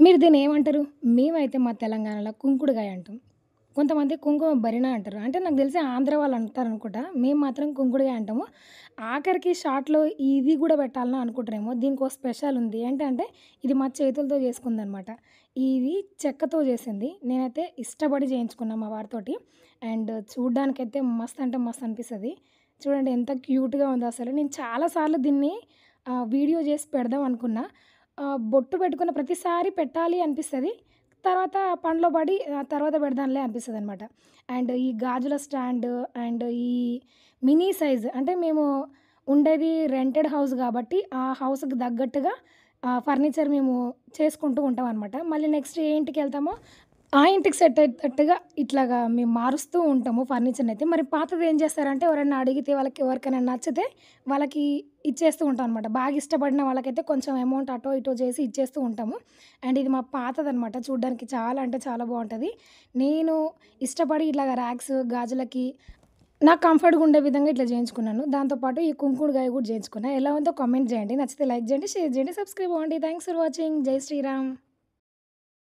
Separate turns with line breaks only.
మీరు దీన్నేమంటారు? మేమైతే మా తెలంగాణలో కుంకుడుగాయ అంటాం. కొంతమంది కుంకుమ భరిణ అంటారు. అంటే నాకు తెలిసి ఆంధ్ర వాళ్ళు అంటారనుకుంటా. మేము మాత్రం కుంకుడుగాయ అంటాము. ఆఖరికి షార్ట్‌లో ఇది గూడా పెట్టాలని అనుకుంటారేమో! దీనికో స్పెషల్ ఉంది. ఏంటంటే ఇది మా చేతులతో చేసుకుందనమాట. ఇది చెక్కతో చేసింది. నేనైతే ఇష్టపడి చేయించుకున్నా మా వారితోటి. అండ్ చూడ్డానికైతే మస్త్ అంటే మస్త్ అనిపిస్తది. చూడండి ఎంత క్యూట్‌గా ఉందో అసలు. నేను చాలా సార్లు దీన్ని వీడియో చేసి పెడదాం అనుకున్నా. బొట్టు పెట్టుకున్న ప్రతిసారి పెట్టాలి అనిపిస్తది. తర్వాత పనిలో పడి తర్వాత పెడదాంలే అనిపిస్తదనమాట. అండ్ ఈ గాజుల స్టాండ్ అండ్ ఈ మినీ సైజ్ అంటే మేము ఉండేది రెంటెడ్ హౌస్ గాబట్టి, ఆ హౌస్‌కి తగ్గట్టుగా ఫర్నిచర్ మేము చేసుకుంటూ ఉంటామనమాట. మళ్ళీ నెక్స్ట్ ఏ ఇంటికెళ్తామో, ఆ ఇంటికి సెట్ అయ్యేటట్టుగా ఇట్లాగా మేము మారుస్తూ ఉంటాము ఫర్నిచర్‌నయితే. మరి పాతది ఏం చేస్తారంటే ఎవరైనా అడిగితే వాళ్ళకి ఎవరికైనా నచ్చితే వాళ్ళకి ఇచ్చేస్తూ ఉంటాం అనమాట. బాగా ఇష్టపడిన వాళ్ళకైతే కొంచెం అమౌంట్ అటో ఇటో చేసి ఇచ్చేస్తూ ఉంటాము. అండ్ ఇది మా పాతదనమాట. చూడ్డానికి చాలా అంటే చాలా బావుంటది. నేను ఇష్టపడి ఇట్లాగా ర్యాక్స్, గాజులకి నాకు కంఫర్ట్‌గా ఉండే విధంగా ఇట్లా చేయించుకున్నాను. దాంతో పాటు ఈ కుంకుడుగాయ కూడా చేయించుకున్నా. ఎలా ఉందో కామెంట్ చేయండి. నచ్చితే లైక్ చేయండి, షేర్ చేయండి, సబ్స్క్రైబ్ అవ్వండి. Thanks for watching. జై శ్రీరామ్.